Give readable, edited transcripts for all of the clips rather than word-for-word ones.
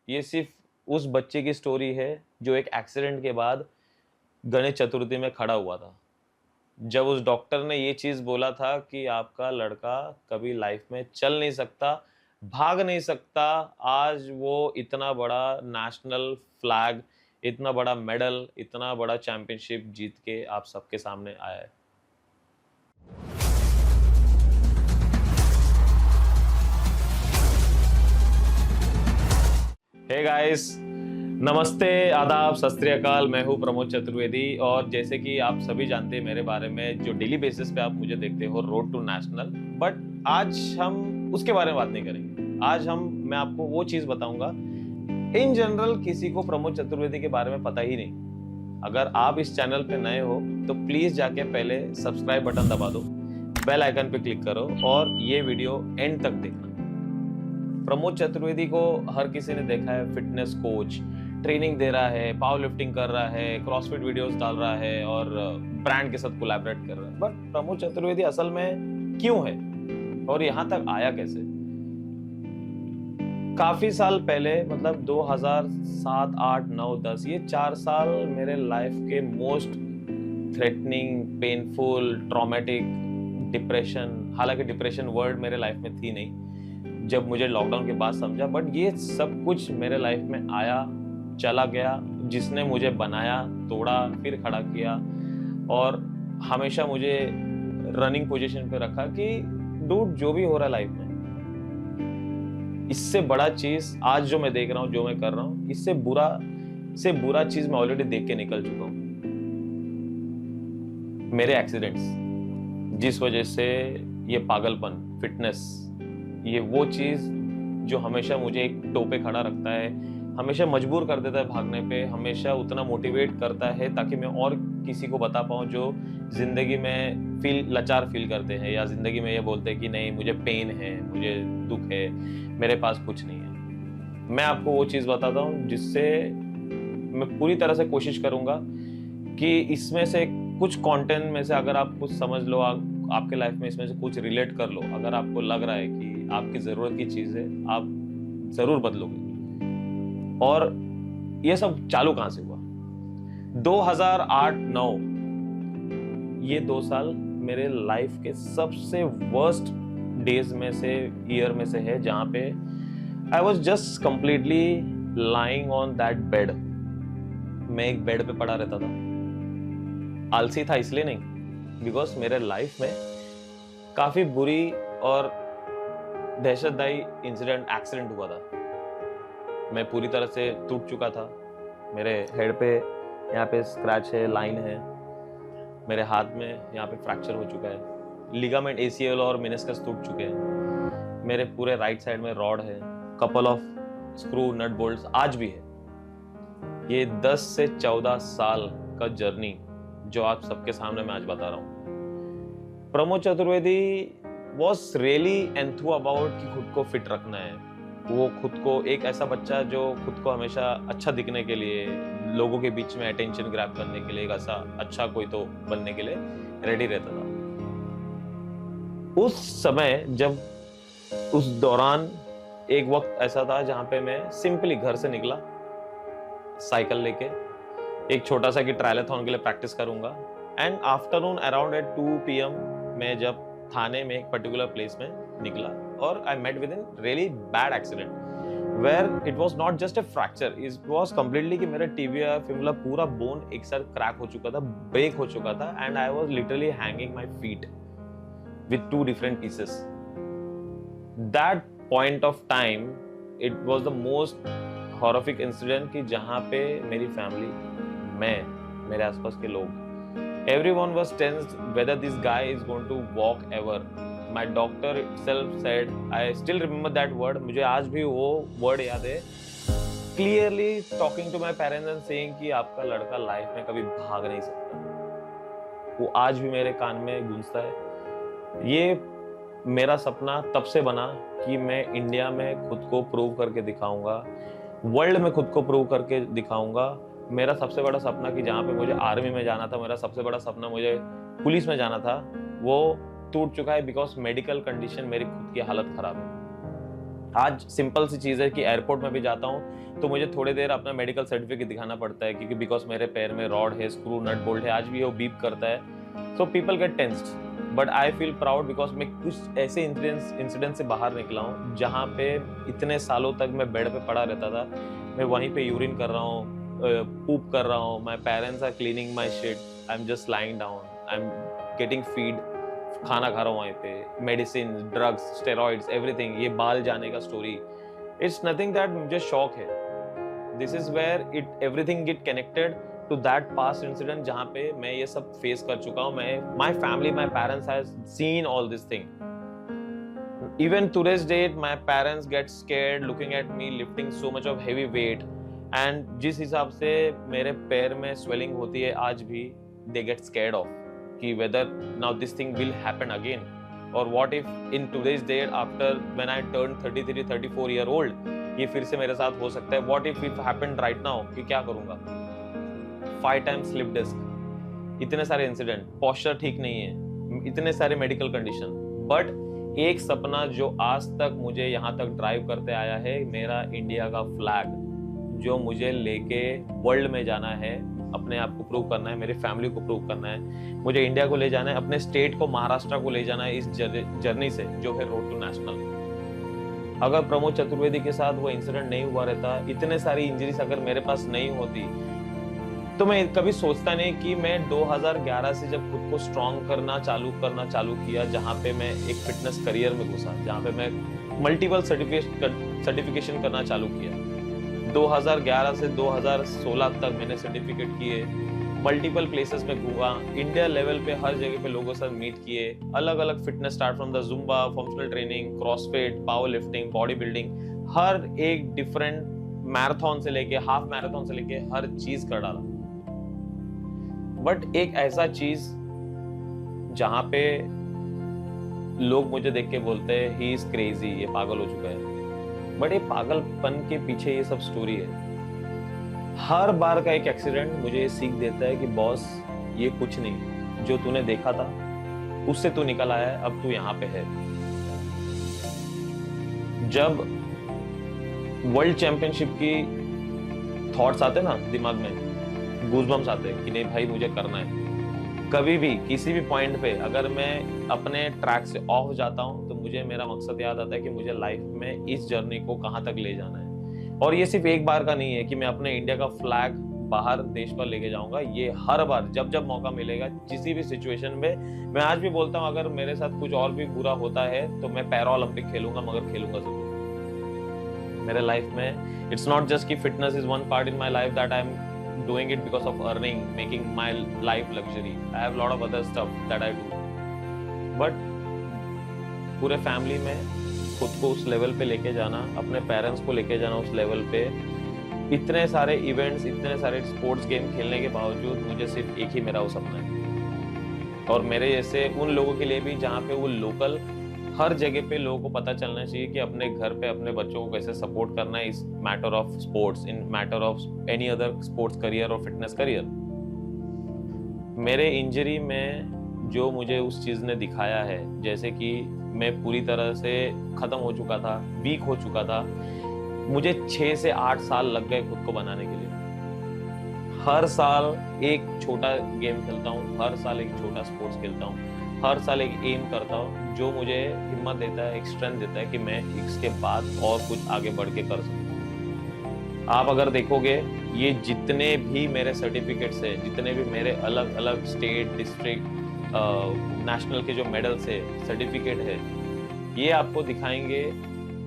ये सिर्फ उस बच्चे की स्टोरी है जो एक एक्सीडेंट के बाद गणेश चतुर्थी में खड़ा हुआ था। जब उस डॉक्टर ने ये चीज़ बोला था कि आपका लड़का कभी लाइफ में चल नहीं सकता, भाग नहीं सकता, आज वो इतना बड़ा नेशनल फ्लैग, इतना बड़ा मेडल, इतना बड़ा चैंपियनशिप जीत के आप सबके सामने आया है। हे गाइस, नमस्ते, आदाब, सत श्री अकाल। मैं हूं प्रमोद चतुर्वेदी और जैसे कि आप सभी जानते हैं मेरे बारे में, जो डेली बेसिस पे आप मुझे देखते हो रोड टू नेशनल, बट आज हम उसके बारे में बात नहीं करेंगे। आज मैं आपको वो चीज बताऊंगा। इन जनरल किसी को प्रमोद चतुर्वेदी के बारे में पता ही नहीं। अगर आप इस चैनल पे नए हो तो प्लीज जाके पहले सब्सक्राइब बटन दबा दो, बेल आइकन पे क्लिक करो और ये वीडियो एंड तक देखना। प्रमोद चतुर्वेदी को हर किसी ने देखा है, फिटनेस कोच, ट्रेनिंग दे रहा है, पावर लिफ्टिंग कर रहा है, क्रॉसफिट वीडियोस डाल रहा है और ब्रांड के साथ कोलैबोरेट कर रहा है। बट प्रमोद चतुर्वेदी असल में क्यों है और यहाँ तक आया कैसे? काफी साल पहले, मतलब 2007, 8, 9, 10, ये 4 साल मेरे लाइफ के most threatening, painful, traumatic, depression, हालांकि डिप्रेशन वर्ड मेरे लाइफ में थी नहीं जब मुझे लॉकडाउन के बाद समझा, बट ये सब कुछ मेरे लाइफ में आया, चला गया, जिसने मुझे बनाया, तोड़ा, फिर खड़ा किया और हमेशा मुझे रनिंग पोजीशन पे रखा कि डूड, जो भी हो रहा है लाइफ में, इससे बड़ा चीज आज जो मैं देख रहा हूँ, जो मैं कर रहा हूँ, इससे बुरा चीज मैं ऑलरेडी देख के निकल चुका हूँ। मेरे एक्सीडेंट्स, जिस वजह से ये पागलपन, फिटनेस, ये वो चीज जो हमेशा मुझे एक टोपे खड़ा रखता है, हमेशा मजबूर कर देता है भागने पे, हमेशा उतना मोटिवेट करता है ताकि मैं और किसी को बता पाऊँ जो जिंदगी में लाचार फील करते हैं या जिंदगी में ये बोलते हैं कि नहीं, मुझे पेन है, मुझे दुख है, मेरे पास कुछ नहीं है। मैं आपको वो चीज बताता हूँ जिससे मैं पूरी तरह से कोशिश करूंगा कि इसमें से कुछ कंटेंट में से अगर आप कुछ समझ लो, आपके लाइफ में इसमें से कुछ रिलेट कर लो, अगर आपको लग रहा है कि आपकी जरूरत की चीज है, आप जरूर बदलोगे। और ये सब चालू कहां से हुआ? 2008-9, ये 2 साल मेरे लाइफ के सबसे वर्स्ट डेज में से, ईयर में से है, जहां पे I was just completely lying on that bed. मैं एक बेड पे पड़ा रहता था। आलसी था इसलिए नहीं, बिकॉज मेरे लाइफ में काफी बुरी और दहशतदायी इंसिडेंट, एक्सीडेंट हुआ था। मैं पूरी तरह से टूट चुका था। मेरे हेड पे यहाँ पे स्क्रैच है, लाइन है। मेरे हाथ में यहाँ पे फ्रैक्चर हो चुका है, लिगामेंट, ACL और मेनिस्कस टूट चुके हैं। मेरे पूरे राइट साइड में रॉड है, couple of screw, nut bolts आज भी है। ये 10 से 14 साल का जर्नी जो आप सबके सामने मैं आज बता रहा हूँ। Pramod Chaturvedi was really enthused about कि खुद को फिट रखना है। वो खुद को एक ऐसा बच्चा जो खुद को हमेशा अच्छा दिखने के लिए, लोगों के बीच में अटेंशन ग्रैब करने के लिए, एक ऐसा अच्छा कोई तो बनने के लिए रेडी रहता था। उस समय, जब उस दौरान एक वक्त ऐसा था जहां पे मैं सिंपली घर से निकला साइकिल लेके, एक छोटा सा कि ट्रायलथॉन के लिए प्रैक्टिस करूंगा, and afternoon around at 2 PM मैं जब थाने में एक पर्टिकुलर प्लेस में निकला और I met with in really bad accident where it was not just a fracture, it was completely कि मेरा टिबिया, फिबुला, पूरा बोन एक साथ क्रैक हो चुका था, ब्रेक हो चुका था, and I was literally hanging my feet with 2 different pieces. That point of time it was the most horrific incident कि जहां पे मेरी फैमिली, मैं, मेरे आसपास के लोग, everyone was tensed whether this guy is going to walk ever. My doctor itself said, I still remember that word, मुझे आज भी वो word याद है, clearly talking to my parents and saying कि आपका लड़का लाइफ में कभी भाग नहीं सकता। वो आज भी मेरे कान में गूंजता है। ये मेरा सपना तब से बना कि मैं इंडिया में खुद को प्रूव करके दिखाऊंगा, वर्ल्ड में खुद को प्रूव करके दिखाऊंगा। मेरा सबसे बड़ा सपना कि जहाँ पे मुझे आर्मी में जाना था, मेरा सबसे बड़ा सपना मुझे पुलिस में जाना था, वो टूट चुका है बिकॉज मेडिकल कंडीशन, मेरी खुद की हालत खराब है। आज सिंपल सी चीज़ है कि एयरपोर्ट में भी जाता हूँ तो मुझे थोड़ी देर अपना मेडिकल सर्टिफिकेट दिखाना पड़ता है, क्योंकि बिकॉज मेरे पैर में रॉड है, स्क्रू नट बोल्ट है, आज भी वो बीप करता है। So people get tensed, but I feel proud because मैं कुछ ऐसे इंसिडेंट से बाहर निकला हूँ जहाँ पे इतने सालों तक मैं बेड पे पड़ा रहता था, मैं वहीं पे यूरिन कर रहा हूँ, पूप कर रहा हूँ, my parents are cleaning my shit, I am just lying down, I am getting feed, खाना खा रहा हूँ वहीं पे, मेडिसिन, ड्रग्स, स्टेरॉइड्स, एवरीथिंग। ये बाल जाने का स्टोरी, इट्स नथिंग दैट मुझे शौक है। This is where it everything get connected to that past incident जहाँ पे मैं ये सब फेस कर चुका हूँ। मैं, my family, my parents has seen all this thing. Even today's date, my parents get scared looking at me lifting so much of heavy weight, and जिस हिसाब से मेरे पैर में swelling होती है आज भी, they get scared of कि whether now this thing will happen again, or what if in today's date after when I turn 33-34 year old ये फिर से मेरे साथ हो सकता है। what if it happened right now, कि क्या करूँगा। 5 times slip disc, इतने सारे इंसिडेंट, posture ठीक नहीं है, इतने सारे मेडिकल कंडीशन, बट एक सपना जो आज तक मुझे यहाँ तक ड्राइव करते आया है, मेरा इंडिया का फ्लैग, जो मुझे लेके वर्ल्ड में जाना है, अपने आप को प्रूव करना है, मेरी फैमिली को प्रूव करना है, मुझे इंडिया को ले जाना है, अपने स्टेट को, महाराष्ट्र को ले जाना है इस जर्नी से जो है रोड टू नेशनल। अगर प्रमोद चतुर्वेदी के साथ वो इंसिडेंट नहीं हुआ रहता, इतने सारी इंजरीज अगर मेरे पास नहीं होती, तो मैं कभी सोचता नहीं कि मैं 2011 से जब खुद को स्ट्रॉन्ग करना चालू किया, जहाँ पे मैं एक फिटनेस करियर में घुसा, जहाँ पे मैं मल्टीपल सर्टिफिकेशन करना चालू किया। 2011 से 2016 तक मैंने सर्टिफिकेट किए, मल्टीपल प्लेसेस में घूमा, इंडिया लेवल पे हर जगह पे लोगों से मीट किए, अलग अलग fitness, start from the zumba, functional training, crossfit, power lifting, body building, हर एक डिफरेंट मैराथन से लेके हाफ मैराथन से लेके हर चीज कर डाला। बट एक ऐसा चीज जहां पे लोग मुझे देख के बोलते हैं ही इज क्रेजी, ये पागल हो चुका है, बट ये पागलपन के पीछे ये सब स्टोरी है। हर बार का एक एक्सीडेंट मुझे ये सीख देता है कि बॉस, ये कुछ नहीं, जो तूने देखा था उससे तू निकल आया है, अब तू यहाँ पे है। जब वर्ल्ड चैंपियनशिप की थॉट्स आते ना दिमाग में, गूज़बम्स आते हैं कि नहीं भाई मुझे करना है। कभी भी किसी भी पॉइंट पे अगर मैं अपने ट्रैक से ऑफ जाता हूँ तो मुझे मेरा मकसद याद आता है कि मुझे लाइफ में इस जर्नी को कहाँ तक ले जाना है। और ये सिर्फ एक बार का नहीं है कि मैं अपने इंडिया का फ्लैग बाहर देश पर लेके जाऊंगा, ये हर बार जब जब मौका मिलेगा, किसी भी सिचुएशन में। मैं आज भी बोलता हूँ अगर मेरे साथ कुछ और भी बुरा होता है तो मैं पैरा ओलंपिक खेलूंगा, मगर खेलूंगा जरूर। मेरे लाइफ में इट्स नॉट जस्ट कि fitness is one part in my life that I am doing it because of earning, making my life luxury. I have a lot of other stuff that I do. But पूरे family में खुद को उस level पे लेके जाना, अपने parents को लेके जाना उस लेवल पे, इतने सारे इवेंट्स, इतने सारे स्पोर्ट्स गेम खेलने के बावजूद मुझे सिर्फ एक ही मेरा वो सपना है। और मेरे जैसे उन लोगों के लिए भी जहाँ पे वो लोकल, हर जगह पे लोगों को पता चलना चाहिए कि अपने घर पे अपने बच्चों को कैसे सपोर्ट करना है इस matter of sports, in matter of any other sports career और फिटनेस करियर। मेरे इंजरी में जो मुझे उस चीज़ ने दिखाया है, जैसे कि मैं पूरी तरह से ख़त्म हो चुका था, वीक हो चुका था, मुझे 6 से 8 साल लग गए खुद को बनाने के लिए। हर साल एक छोटा गेम खेलता हूँ, हर साल एक छोटा स्पोर्ट्स खेलता हूँ, हर साल एक एम करता हूँ जो मुझे हिम्मत देता है, एक स्ट्रेंथ देता है कि मैं इसके बाद और कुछ आगे बढ़ के कर सकूँ। आप अगर देखोगे ये जितने भी मेरे सर्टिफिकेट्स है, जितने भी मेरे अलग अलग स्टेट, डिस्ट्रिक्ट, नेशनल के जो मेडल्स है, सर्टिफिकेट है, ये आपको दिखाएंगे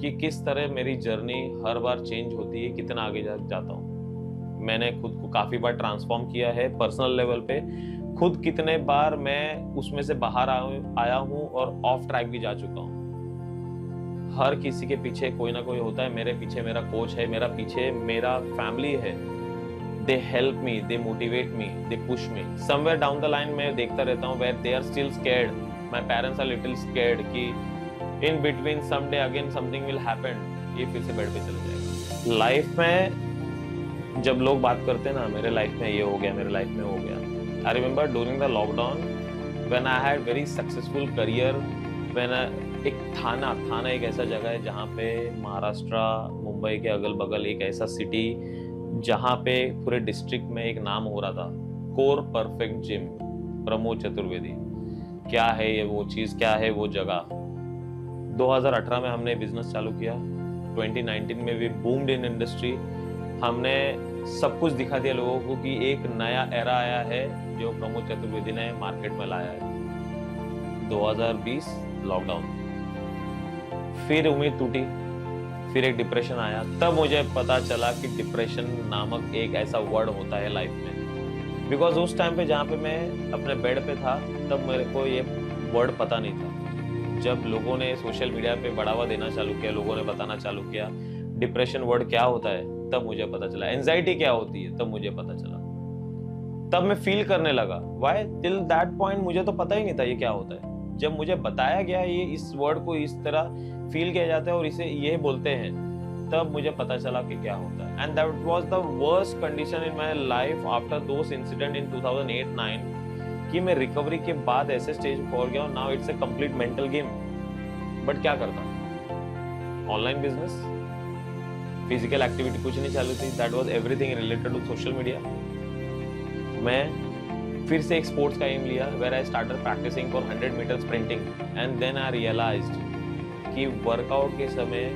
कि किस तरह मेरी जर्नी हर बार चेंज होती है, कितना आगे जाता हूँ। मैंने खुद को काफ़ी बार ट्रांसफॉर्म किया है पर्सनल लेवल पे, खुद कितने बार मैं उसमें से बाहर आया हूँ और ऑफ ट्रैक भी जा चुका हूँ। हर किसी के पीछे कोई ना कोई होता है, मेरे पीछे मेरा कोच है, मेरा पीछे मेरा फैमिली है। They help me, they motivate me, they push me. Somewhere down the line मैं देखता रहता हूँ where they are still scared, my parents are little scared कि in between someday again something will happen, ये फिर से bed पे चले जाएगा। लाइफ में जब लोग बात करते हैं ना, मेरे लाइफ में ये हो गया, मेरे लाइफ में हो गया। I remember during the lockdown when I had very successful career, when एक थाना एक ऐसा जगह है जहाँ पे महाराष्ट्र मुंबई के अगल बगल एक ऐसा सिटी जहाँ पे पूरे डिस्ट्रिक्ट में एक नाम हो रहा था, core perfect gym, Pramod Chaturvedi. क्या है ये वो चीज़, क्या है वो जगह। 2018 में हमने बिजनेस चालू किया, 2019 में भी बूम्ड इन इंडस्ट्री। हमने सब कुछ दिखा दिया लोगों को कि एक नया एरा आया है जो प्रमोद चतुर्वेदी ने मार्केट में लाया है। 2020 लॉकडाउन, फिर उम्मीद टूटी, फिर एक डिप्रेशन आया। तब मुझे पता चला कि डिप्रेशन नामक एक ऐसा वर्ड होता है लाइफ में। बिकॉज उस टाइम पे जहाँ पे मैं अपने बेड पे था, तब मेरे को ये वर्ड पता नहीं था। जब लोगों ने सोशल मीडिया पे बढ़ावा देना चालू किया, लोगों ने बताना चालू किया डिप्रेशन वर्ड क्या होता है, तब मुझे पता चला। एंजाइटी क्या होती है, तब मुझे पता चला। तब मैं फील करने लगा। व्हाई? टिल दैट पॉइंट मुझे तो पता ही नहीं था ये क्या होता है। जब मुझे बताया गया ये इस वर्ड को इस तरह फील किया जाता है और इसे ये बोलते हैं, तब मुझे पता चला कि क्या होता है। And that was the worst condition in my life after those incident in 2008-9 कि मैं रिकवरी के बाद ऐसे स्टेज पर पहुंच गया हूं। Now it's a complete mental game. But क्या करता, ऑनलाइन बिजनेस, फिजिकल एक्टिविटी कुछ नहीं चालू थी। That was everything related to social media. मैं फिर से एक स्पोर्ट्स का एम लिया, where I started practising for 100 metre sprinting. And then I realised कि वर्कआउट के समय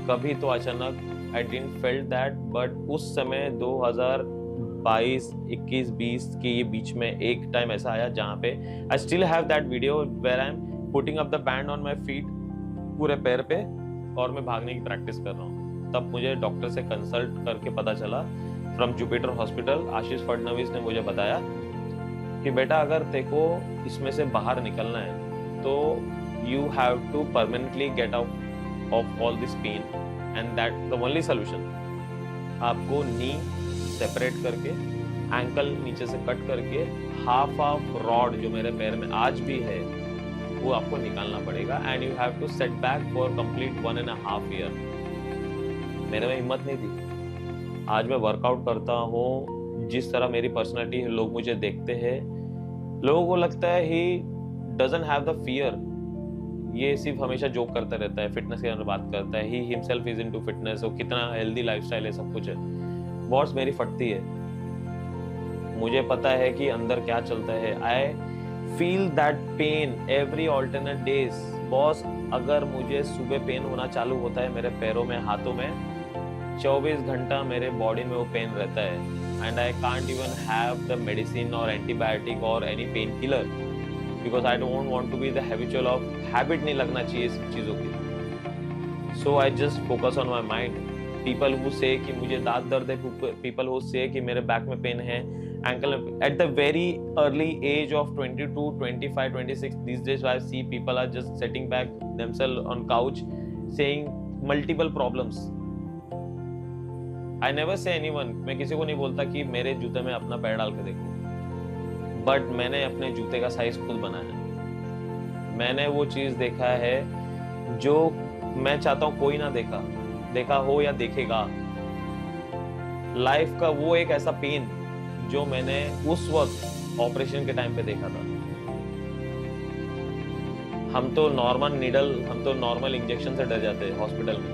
कभी तो अचानक I didn't felt that, but उस समय 2022, 21, 20 के ये बीच में एक टाइम ऐसा आया जहाँ पे I still have that video where I am putting up the band on my feet, पूरे पैर पे, और मैं भागने की प्रैक्टिस कर रहा हूँ। तब मुझे डॉक्टर से कंसल्ट करके पता चला, फ्रॉम जुपिटर हॉस्पिटल, आशीष फडणवीस ने मुझे बताया कि बेटा अगर तेको इसमें से बाहर निकलना है तो you have to permanently get out of all this pain and that the only solution, आपको नी सेपरेट करके, एंकल नीचे से कट करके, हाफ रॉड जो मेरे पैर में आज भी है वो आपको निकालना पड़ेगा। And you have to set back for complete 1.5 year. मेरे में हिम्मत नहीं थी। आज मैं वर्कआउट करता हूँ, जिस तरह मेरी पर्सनालिटी है, लोग मुझे देखते हैं, लोगों को लगता है he doesn't have the fear, ये सिर्फ हमेशा जोक करता रहता है, फिटनेस के अंदर बात करता है, he himself is into fitness, और कितना हेल्दी लाइफस्टाइल है, सब कुछ है। बॉस मेरी फटती है, मुझे पता है कि अंदर क्या चलता है। I feel that pain every alternate days. Boss अगर मुझे सुबह पेन होना चालू होता है मेरे पैरों में, हाथों में, 24 घंटा मेरे बॉडी में वो पेन रहता है। And I can't even have the medicine और एंटीबायोटिक और any pain killer, because I don't want to be the habitual of, habit नहीं लगना चाहिए सब चीज़ों की। So I just focus on my mind. People who say कि मुझे दांत दर्द है, पीपल हु से कि मेरे बैक में पेन है, ankle. At the very early age of 22, 25, 26 these days I see people are just sitting back themselves on couch saying multiple problems. I never say anyone, मैं किसी को नहीं बोलता कि मेरे जूते में अपना पैर डाल के देखो, बट मैंने अपने जूते का साइज खुद बनाया। मैंने वो चीज देखा है जो मैं चाहता हूं कोई ना देखा हो या देखेगा। लाइफ का वो एक ऐसा पेन जो मैंने उस वक्त ऑपरेशन के टाइम पे देखा था। हम तो नॉर्मल इंजेक्शन से डर जाते हैं हॉस्पिटल में।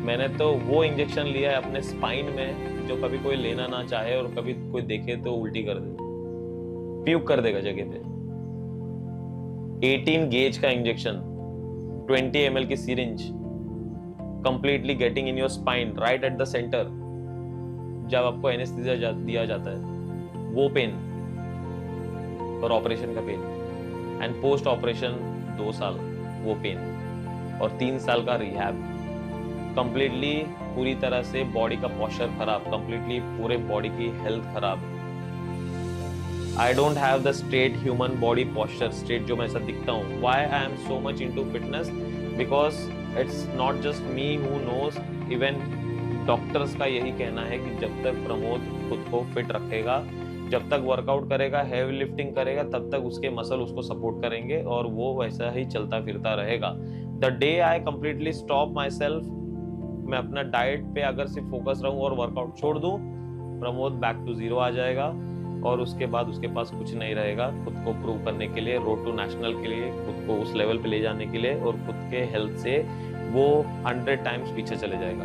मैंने तो वो इंजेक्शन लिया है अपने स्पाइन में जो कभी कोई लेना ना चाहे और कभी कोई देखे तो उल्टी कर दे, प्यूक कर देगा जगह पे। 18 गेज का इंजेक्शन, 20 ml की syringe, completely getting in your spine right at the centre. जब आपको एनेस्थीसिया दिया जाता है वो पेन और ऑपरेशन का पेन, एंड पोस्ट ऑपरेशन 2 साल वो पेन, और 3 साल का रिहैब। कंप्लीटली पूरी तरह से बॉडी का पोस्चर खराब, कंप्लीटली पूरे बॉडी की हेल्थ खराब। I don't have the straight human body posture, straight जो मैं ऐसा दिखता हूँ। Why I am so much into fitness? Because it's not just me who knows, even doctors का यही कहना है कि जब तक प्रमोद खुद को फिट रखेगा, जब तक वर्कआउट करेगा, हैवी लिफ्टिंग करेगा, तब तक उसके मसल उसको सपोर्ट करेंगे और वो वैसा ही चलता फिरता रहेगा। The day I completely stop my self, मैं अपना डाइट पे अगर सिर्फ फोकस रहूं और वर्कआउट छोड़ दूं, प्रमोद बैक टू जीरो आ जाएगा। और उसके बाद उसके पास कुछ नहीं रहेगा खुद को प्रूव करने के लिए, रोड टू नेशनल के लिए, खुद को उस लेवल पे ले जाने के लिए, और खुद के हेल्थ से वो 100 टाइम्स पीछे चले जाएगा।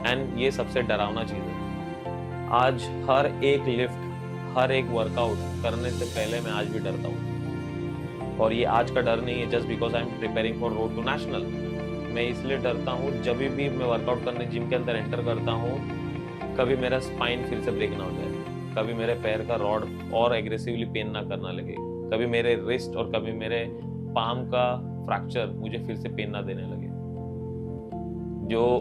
एंड ये सबसे डरावना चीज है। आज हर एक लिफ्ट, हर एक वर्कआउट करने से पहले मैं आज भी डरता हूँ, और ये आज का डर नहीं है just because I am preparing for road to national. मैं इसलिए डरता हूँ जब भी मैं वर्कआउट करने जिम के अंदर एंटर करता हूँ, कभी मेरा स्पाइन फिर से ब्रेक ना हो जाए, कभी मेरे पैर का रॉड और एग्रेसिवली पेन ना करना लगे, कभी मेरे रिस्ट और कभी मेरे पाम का फ्रैक्चर मुझे फिर से पेन ना देने लगे। जो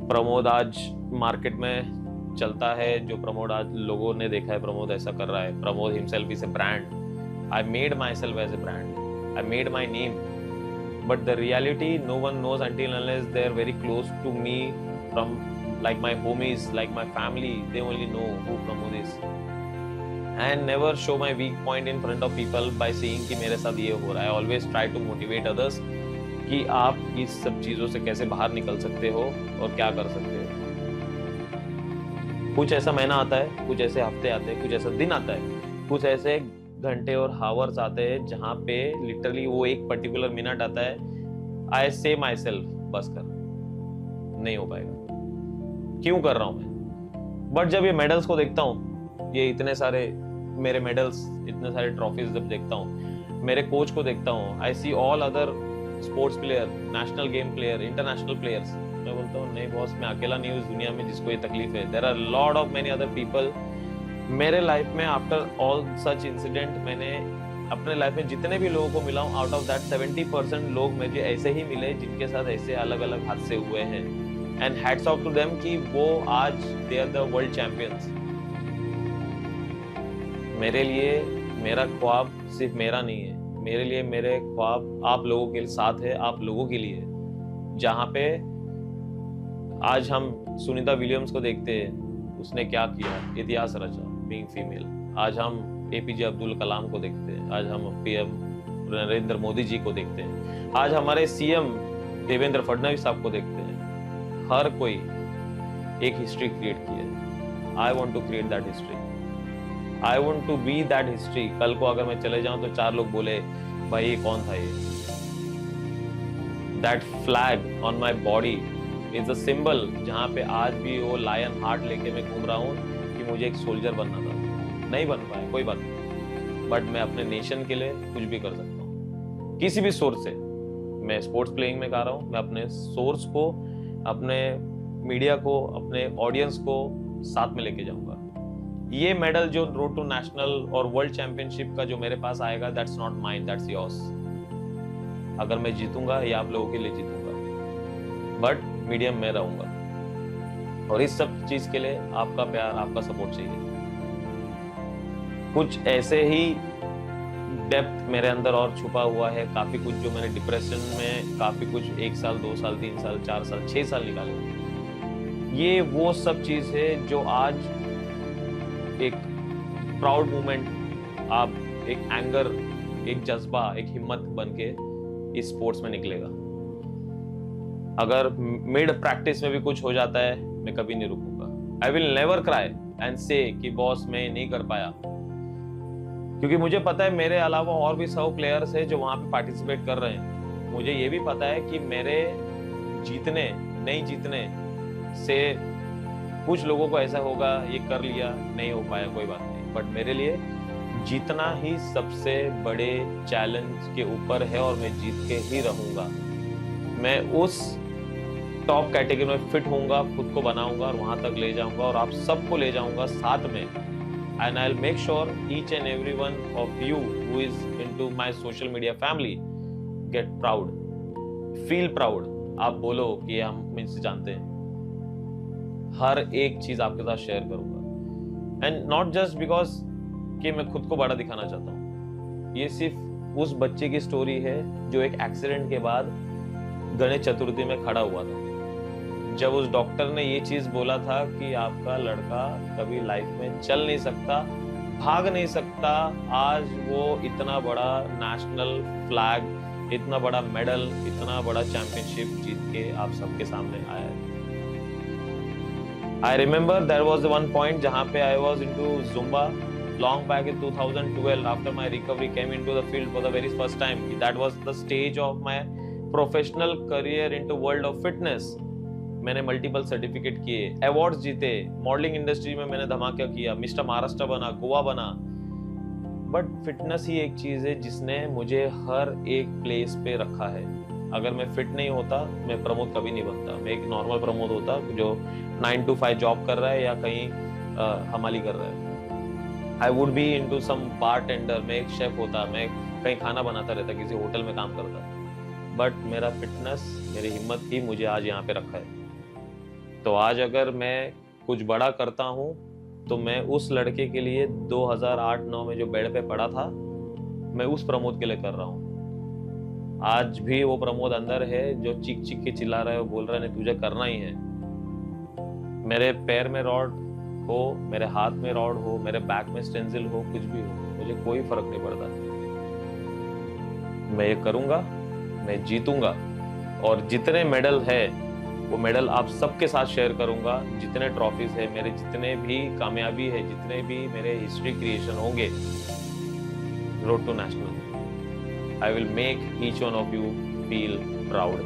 प्रमोद आज मार्केट में चलता है, जो प्रमोद आज लोगों ने देखा है प्रमोद ऐसा कर रहा है, Pramod himself is a brand. I made myself as a brand, I made my name, but the reality no one knows until unless they are very close to me, from like my homies, like my family, they only know who Pramod is. And never show my weak point in front of people by saying कि मेरे साथ ये हो रहा है। I always try to motivate others कि आप इस सब चीजों से कैसे बाहर निकल सकते हो और क्या कर सकते हो। कुछ ऐसा महीना आता है, कुछ ऐसे हफ्ते आते हैं, कुछ ऐसा दिन आता है, कुछ ऐसे घंटे और हावर्स आते हैं जहां पे लिटरली वो एक पर्टिकुलर मिनट आता है, आई से माई सेल्फ बस कर, नहीं हो पाएगा, क्यों कर रहा हूं मैं। बट जब ये मेडल्स को देखता हूँ, ये इतने सारे मेरे मेडल्स, इतने सारे ट्रॉफीज जब देखता हूँ, मेरे कोच को देखता हूँ, I see all other sports player, national game player, international players, मैं बोलता हूँ नहीं बॉस, मैं अकेला नहीं हूँ इस दुनिया में जिसको ये तकलीफ है। There are lot of many other people. मेरे लाइफ में आफ्टर ऑल सच इंसिडेंट, मैंने अपने लाइफ में जितने भी लोगों को मिला हूँ, आउट ऑफ दैट 70% लोग मुझे ऐसे ही मिले जिनके साथ ऐसे अलग अलग हादसे हुए हैं। And hats off to them कि वो आज they are the world champions. मेरे लिए मेरा ख्वाब सिर्फ मेरा नहीं है, मेरे लिए मेरे ख्वाब आप लोगों के साथ है, आप लोगों के लिए। जहाँ पे आज हम सुनीता विलियम्स को देखते हैं, उसने क्या किया, इतिहास रचा, बीइंग फीमेल। आज हम एपीजे अब्दुल कलाम को देखते हैं, आज हम पीएम नरेंद्र मोदी जी को देखते हैं, आज हमारे सीएम देवेंद्र फडणवीस साहब को देखते हैं। हर कोई एक हिस्ट्री क्रिएट की है। I want to create that history, I want to be that history. कल को अगर मैं चले जाऊं तो 4 लोग बोले भाई ये कौन था ये। That flag on my body is a symbol, जहां पे आज भी वो लायन हार्ट लेके मैं घूम रहा हूँ कि मुझे एक सोल्जर बनना था, नहीं बन पाया, कोई बात नहीं, बट मैं अपने नेशन के लिए कुछ भी कर सकता हूँ किसी भी सोर्स से। मैं स्पोर्ट्स प्लेइंग में कर रहा हूँ, मैं अपने सोर्स को, अपने मीडिया को, अपने ऑडियंस को साथ में लेके जाऊंगा। ये मेडल जो रोड टू नेशनल और वर्ल्ड चैंपियनशिप का जो मेरे पास आएगा, that's not mine, that's yours. अगर मैं जीतूंगा या आप लोगों के लिए जीतूंगा, बट मीडियम में रहूंगा। और इस सब चीज के लिए आपका प्यार, आपका सपोर्ट चाहिए। कुछ ऐसे ही डेप्थ मेरे अंदर और छुपा हुआ है, काफी कुछ जो मैंने डिप्रेशन में काफी कुछ 1 साल 2 साल 3 साल 4 साल 6 साल निकाले। ये वो सब चीज है जो आज एक प्राउड मोमेंट, आप एक एंगर, एक जज्बा, एक हिम्मत बन के इस स्पोर्ट्स में निकलेगा। अगर मिड प्रैक्टिस में भी कुछ हो जाता है, मैं कभी नहीं रुकूंगा। I will never cry and से कि बॉस मैं नहीं कर पाया, क्योंकि मुझे पता है मेरे अलावा और भी 100 प्लेयर्स हैं जो वहां पे पार्टिसिपेट कर रहे हैं। मुझे ये भी पता है कि मेरे जीतने नहीं जीतने से कुछ लोगों को ऐसा होगा ये कर लिया, नहीं हो पाया, कोई बात नहीं, बट मेरे लिए जीतना ही सबसे बड़े चैलेंज के ऊपर है और मैं जीत के ही रहूंगा। मैं उस टॉप कैटेगरी में फिट होऊंगा, खुद को बनाऊंगा और वहां तक ले जाऊंगा और आप सबको ले जाऊंगा साथ में। And I'll make sure each and every one of you who is into my social media family get proud, feel proud। आप बोलो कि हम मुझसे जानते हैं। हर एक चीज आपके साथ शेयर करूंगा, एंड नॉट जस्ट बिकॉज कि मैं खुद को बड़ा दिखाना चाहता हूँ। ये सिर्फ उस बच्चे की स्टोरी है जो एक एक्सीडेंट के बाद गणेश चतुर्थी में खड़ा हुआ था। जब उस डॉक्टर ने ये चीज बोला था कि आपका लड़का कभी लाइफ में चल नहीं सकता, भाग नहीं सकता, आज वो इतना बड़ा नेशनल फ्लैग, इतना बड़ा मेडल, इतना बड़ा चैंपियनशिप जीत के आप सबके सामने आया है। I remember there was one point जहाँ पे I was into Zumba long back in 2012 after my recovery came into the field for the very first time. That was the stage of my professional career into world of fitness. मैंने multiple certificate किए, awards जीते, modelling industry में मैंने धमाका किया, mister Maharashtra बना, गोवा बना। But fitness ही एक चीज है जिसने मुझे हर एक प्लेस पे रखा है। अगर मैं फिट नहीं होता मैं प्रमोद कभी नहीं बनता। मैं एक नॉर्मल प्रमोद होता जो 9 to 5 जॉब कर रहा है या कहीं हमाली कर रहा है। I would be into some bartender, मैं एक शेफ होता, मैं कहीं खाना बनाता रहता, किसी होटल में काम करता। बट मेरा फिटनेस, मेरी हिम्मत ही मुझे आज यहाँ पे रखा है। तो आज अगर मैं कुछ बड़ा करता हूँ तो मैं उस लड़के के लिए 2008-9 में जो बेड पे पड़ा था, मैं उस प्रमोद के लिए कर रहा हूँ। आज भी वो प्रमोद अंदर है जो चीख चीख के चिल्ला रहा है, वो बोल रहा है नहीं तुझे करना ही है। मेरे पैर में रॉड हो, मेरे हाथ में रॉड हो, मेरे बैक में स्टेंसिल हो, कुछ भी हो, मुझे कोई फर्क नहीं पड़ता। मैं ये करूंगा, मैं जीतूंगा और जितने मेडल है वो मेडल आप सबके साथ शेयर करूंगा। जितने ट्रॉफीज है, मेरे जितने भी कामयाबी है, जितने भी मेरे हिस्ट्री क्रिएशन होंगे road to national, I will make each one of you feel proud.